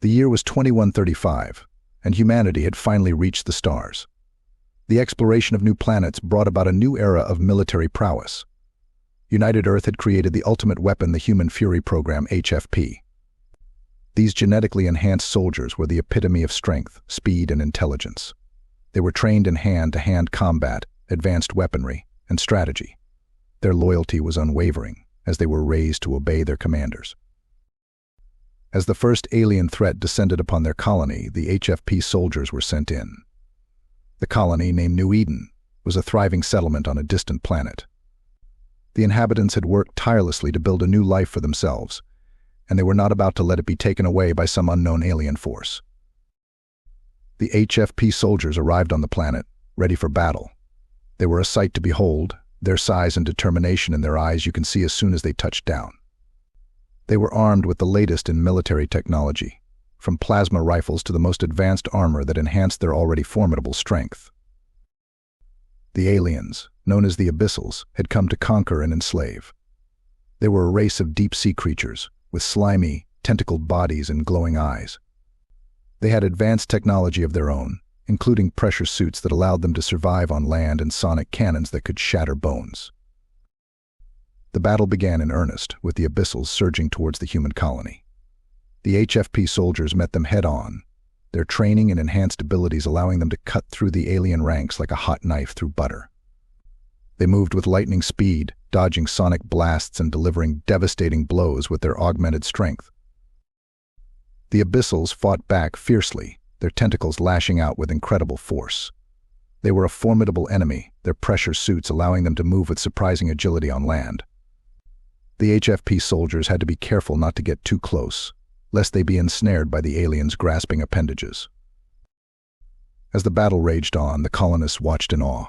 The year was 2135, and humanity had finally reached the stars. The exploration of new planets brought about a new era of military prowess. United Earth had created the ultimate weapon, the Human Fury Program, HFP. These genetically enhanced soldiers were the epitome of strength, speed, and intelligence. They were trained in hand-to-hand combat, advanced weaponry, and strategy. Their loyalty was unwavering, as they were raised to obey their commanders. As the first alien threat descended upon their colony, the HFP soldiers were sent in. The colony, named New Eden, was a thriving settlement on a distant planet. The inhabitants had worked tirelessly to build a new life for themselves, and they were not about to let it be taken away by some unknown alien force. The HFP soldiers arrived on the planet, ready for battle. They were a sight to behold, their size and determination in their eyes you can see as soon as they touched down. They were armed with the latest in military technology, from plasma rifles to the most advanced armor that enhanced their already formidable strength. The aliens, known as the Abyssals, had come to conquer and enslave. They were a race of deep-sea creatures, with slimy, tentacled bodies and glowing eyes. They had advanced technology of their own, including pressure suits that allowed them to survive on land and sonic cannons that could shatter bones. The battle began in earnest, with the Abyssals surging towards the human colony. The HFP soldiers met them head-on, their training and enhanced abilities allowing them to cut through the alien ranks like a hot knife through butter. They moved with lightning speed, dodging sonic blasts and delivering devastating blows with their augmented strength. The Abyssals fought back fiercely, their tentacles lashing out with incredible force. They were a formidable enemy, their pressure suits allowing them to move with surprising agility on land. The HFP soldiers had to be careful not to get too close, lest they be ensnared by the aliens' grasping appendages. As the battle raged on, the colonists watched in awe.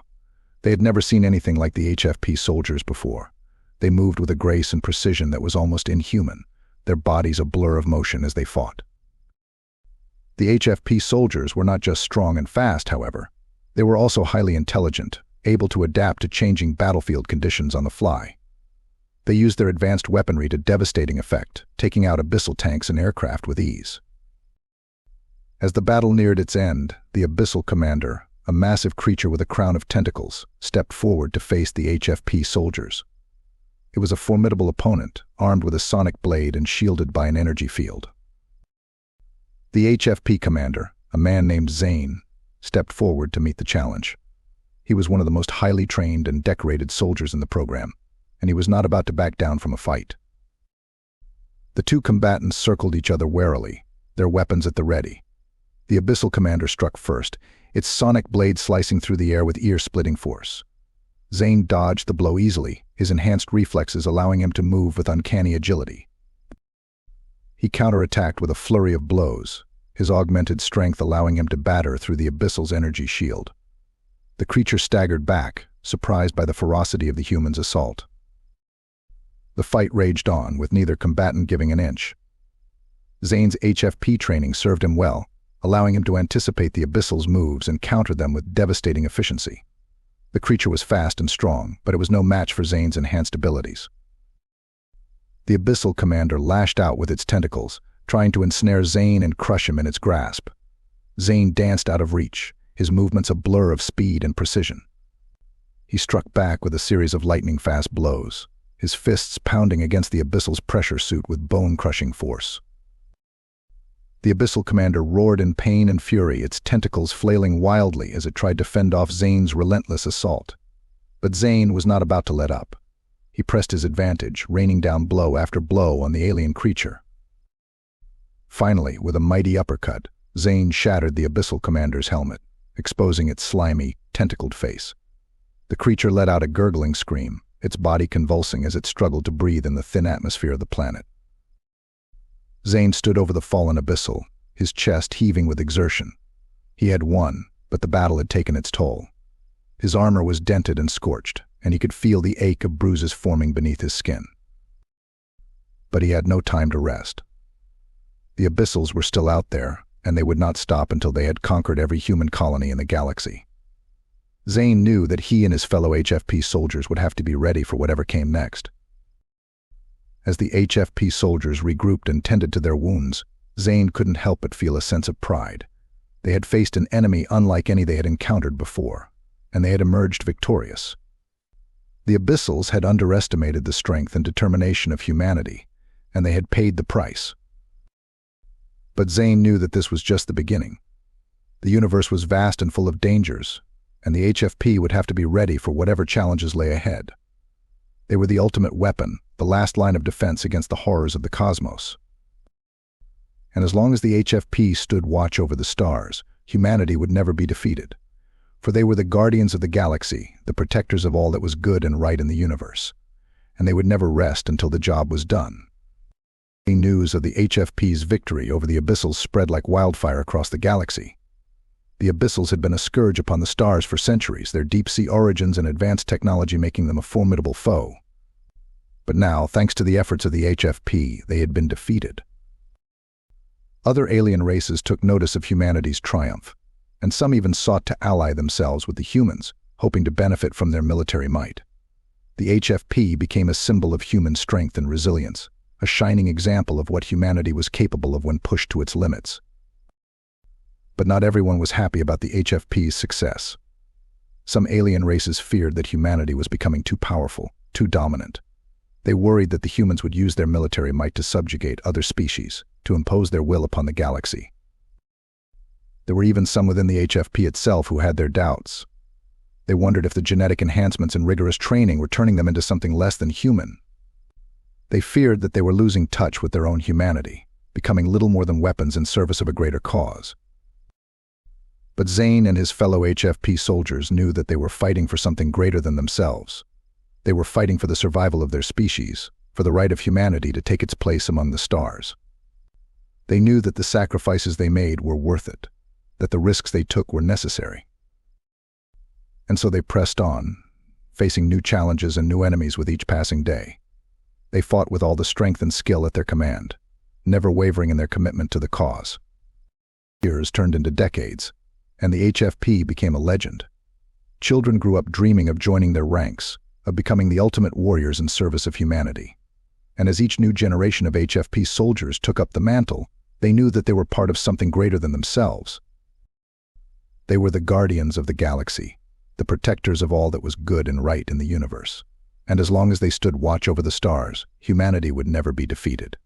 They had never seen anything like the HFP soldiers before. They moved with a grace and precision that was almost inhuman, their bodies a blur of motion as they fought. The HFP soldiers were not just strong and fast, however. They were also highly intelligent, able to adapt to changing battlefield conditions on the fly. They used their advanced weaponry to devastating effect, taking out Abyssal tanks and aircraft with ease. As the battle neared its end, the Abyssal commander, a massive creature with a crown of tentacles, stepped forward to face the HFP soldiers. It was a formidable opponent, armed with a sonic blade and shielded by an energy field. The HFP commander, a man named Zane, stepped forward to meet the challenge. He was one of the most highly trained and decorated soldiers in the program, and he was not about to back down from a fight. The two combatants circled each other warily, their weapons at the ready. The Abyssal commander struck first, its sonic blade slicing through the air with ear-splitting force. Zane dodged the blow easily, his enhanced reflexes allowing him to move with uncanny agility. He counterattacked with a flurry of blows, his augmented strength allowing him to batter through the Abyssal's energy shield. The creature staggered back, surprised by the ferocity of the human's assault. The fight raged on, with neither combatant giving an inch. Zane's HFP training served him well, allowing him to anticipate the Abyssal's moves and counter them with devastating efficiency. The creature was fast and strong, but it was no match for Zane's enhanced abilities. The Abyssal commander lashed out with its tentacles, trying to ensnare Zane and crush him in its grasp. Zane danced out of reach, his movements a blur of speed and precision. He struck back with a series of lightning-fast blows, his fists pounding against the Abyssal's pressure suit with bone-crushing force. The Abyssal commander roared in pain and fury, its tentacles flailing wildly as it tried to fend off Zane's relentless assault. But Zane was not about to let up. He pressed his advantage, raining down blow after blow on the alien creature. Finally, with a mighty uppercut, Zane shattered the Abyssal commander's helmet, exposing its slimy, tentacled face. The creature let out a gurgling scream, its body convulsing as it struggled to breathe in the thin atmosphere of the planet. Zane stood over the fallen Abyssal, his chest heaving with exertion. He had won, but the battle had taken its toll. His armor was dented and scorched, and he could feel the ache of bruises forming beneath his skin. But he had no time to rest. The Abyssals were still out there, and they would not stop until they had conquered every human colony in the galaxy. Zane knew that he and his fellow HFP soldiers would have to be ready for whatever came next. As the HFP soldiers regrouped and tended to their wounds, Zane couldn't help but feel a sense of pride. They had faced an enemy unlike any they had encountered before, and they had emerged victorious. The Abyssals had underestimated the strength and determination of humanity, and they had paid the price. But Zane knew that this was just the beginning. The universe was vast and full of dangers, and the HFP would have to be ready for whatever challenges lay ahead. They were the ultimate weapon, the last line of defense against the horrors of the cosmos. And as long as the HFP stood watch over the stars, humanity would never be defeated. For they were the guardians of the galaxy, the protectors of all that was good and right in the universe. And they would never rest until the job was done. News of the HFP's victory over the Abyssals spread like wildfire across the galaxy. The Abyssals had been a scourge upon the stars for centuries, their deep-sea origins and advanced technology making them a formidable foe. But now, thanks to the efforts of the HFP, they had been defeated. Other alien races took notice of humanity's triumph, and some even sought to ally themselves with the humans, hoping to benefit from their military might. The HFP became a symbol of human strength and resilience, a shining example of what humanity was capable of when pushed to its limits. But not everyone was happy about the HFP's success. Some alien races feared that humanity was becoming too powerful, too dominant. They worried that the humans would use their military might to subjugate other species, to impose their will upon the galaxy. There were even some within the HFP itself who had their doubts. They wondered if the genetic enhancements and rigorous training were turning them into something less than human. They feared that they were losing touch with their own humanity, becoming little more than weapons in service of a greater cause. But Zane and his fellow HFP soldiers knew that they were fighting for something greater than themselves. They were fighting for the survival of their species, for the right of humanity to take its place among the stars. They knew that the sacrifices they made were worth it, that the risks they took were necessary. And so they pressed on, facing new challenges and new enemies with each passing day. They fought with all the strength and skill at their command, never wavering in their commitment to the cause. Years turned into decades, and the HFP became a legend. Children grew up dreaming of joining their ranks, of becoming the ultimate warriors in service of humanity. And as each new generation of HFP soldiers took up the mantle, they knew that they were part of something greater than themselves. They were the guardians of the galaxy, the protectors of all that was good and right in the universe. And as long as they stood watch over the stars, humanity would never be defeated.